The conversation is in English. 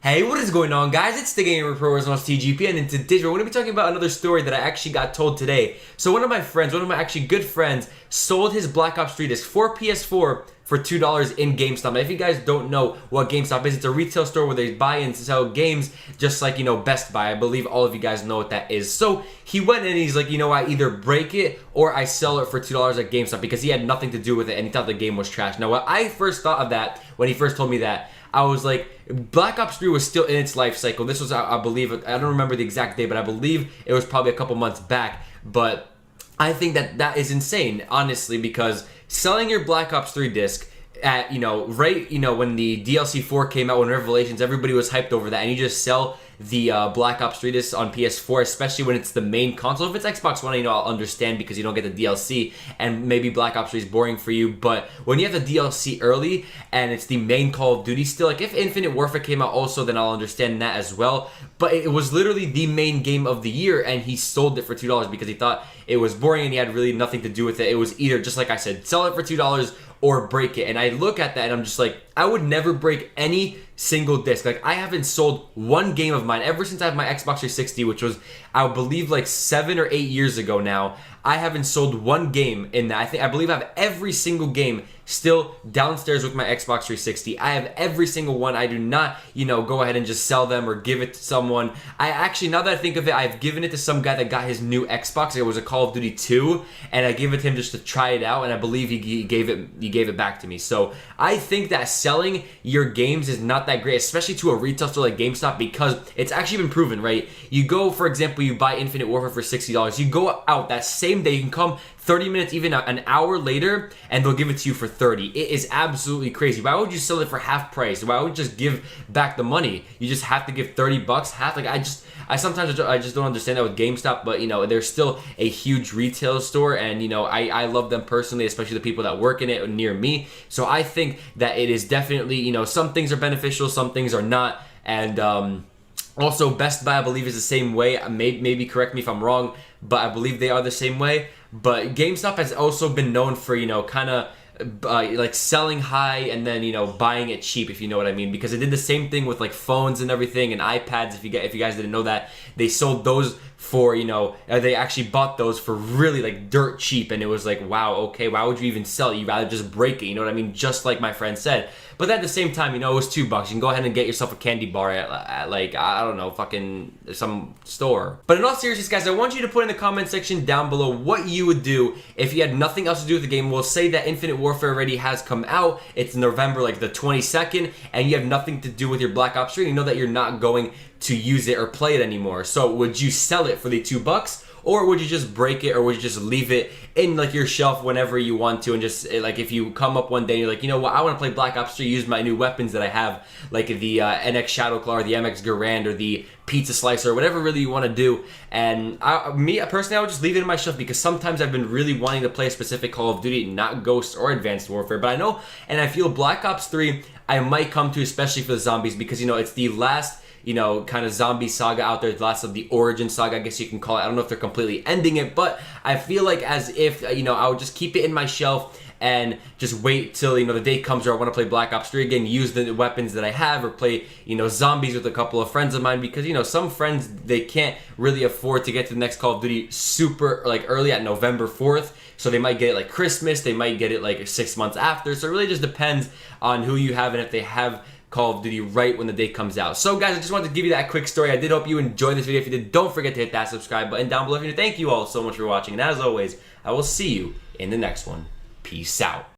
Hey, what is going on, guys? It's the Gamer Pro on TGP, and in today's video, we're going to be talking about another story that I actually got told today. So one of my actually good friends, sold his Black Ops 3 disc for PS4 for $2 in GameStop. Now, if you guys don't know what GameStop is, it's a retail store where they buy and sell games, just like, Best Buy. I believe all of you guys know what that is. So he went in and he's like, I either break it or I sell it for $2 at GameStop, because he had nothing to do with it and he thought the game was trash. Now, when I first thought of that, when he first told me that, I was like, Black Ops 3 was still in its life cycle. This was, I believe, I don't remember the exact day, but I believe it was probably a couple months back. But I think that is insane, honestly, because selling your Black Ops 3 disc at, when the DLC 4 came out, when Revelations, everybody was hyped over that, and you just sell the Black Ops 3 disc on PS4, especially when it's the main console. If it's Xbox One, I'll understand because you don't get the DLC, and maybe Black Ops 3 is boring for you, but when you have the DLC early, and it's the main Call of Duty still, like if Infinite Warfare came out also, then I'll understand that as well, but it was literally the main game of the year, and he sold it for $2 because he thought it was boring and he had really nothing to do with it. It was either, just like I said, sell it for $2 or break it. And I look at that and I'm just like, I would never break any single disc. Like, I haven't sold one game of mine ever since I have my Xbox 360, which was, I believe, like 7 or 8 years ago now. I haven't sold one game in that. I believe I have every single game still downstairs with my Xbox 360. I have every single one. I do not, go ahead and just sell them or give it to someone. I actually, now that I think of it, I've given it to some guy that got his new Xbox. It was a Call of Duty 2, and I gave it to him just to try it out, and I believe he gave it back to me. So I think that selling your games is not that great, especially to a retail store like GameStop, because it's actually been proven, right? You go, for example, you buy Infinite Warfare for $60. You go out that same day, you can come 30 minutes, even an hour later, and they'll give it to you for 30. It is absolutely crazy. Why would you sell it for half price? Why would you just give back the money? You just have to give 30 bucks, half. Like, I sometimes just don't understand that with GameStop, but they're still a huge retail store, and I love them personally, especially the people that work in it near me. So I think that it is definitely, some things are beneficial, some things are not, and also Best Buy, I believe, is the same way. Maybe correct me if I'm wrong, but I believe they are the same way. But GameStop has also been known for, kind of like selling high and then, buying it cheap, if you know what I mean. Because they did the same thing with like phones and everything and iPads. If you guys didn't know that, they sold those for, they actually bought those for really like dirt cheap. And it was like, wow, okay, why would you even sell it? You'd rather just break it, you know what I mean? Just like my friend said. But at the same time, it was $2. You can go ahead and get yourself a candy bar at like, I don't know, fucking some store. But in all seriousness, guys, I want you to put in the comment section down below what you would do if you had nothing else to do with the game. We'll say that Infinite Warfare already has come out. It's November like the 22nd, and you have nothing to do with your Black Ops 3. You know that you're not going to use it or play it anymore. So would you sell it for the $2? Or would you just break it, or would you just leave it in like your shelf whenever you want to, and just like if you come up one day and you're like, you know what, I want to play Black Ops 3, use my new weapons that I have, like the NX Shadowclaw or the MX Garand or the Pizza Slicer or whatever really you want to do. And me personally, I would just leave it in my shelf, because sometimes I've been really wanting to play a specific Call of Duty, not Ghost or Advanced Warfare. But I know, and I feel Black Ops 3 I might come to, especially for the zombies, because it's the last kind of zombie saga out there, the last of the origin saga, I guess you can call it. I don't know if they're completely ending it, but I feel like as if, I would just keep it in my shelf and just wait till, the day comes where I want to play Black Ops 3 again, use the weapons that I have, or play, zombies with a couple of friends of mine, because, some friends, they can't really afford to get to the next Call of Duty super, like, early at November 4th, so they might get it, like, Christmas, they might get it, like, 6 months after, so it really just depends on who you have and if they have Call of Duty right when the day comes out. So guys, I just wanted to give you that quick story. I did hope you enjoyed this video. If you did, don't forget to hit that subscribe button down below. Thank you all so much for watching, and as always, I will see you in the next one. Peace out.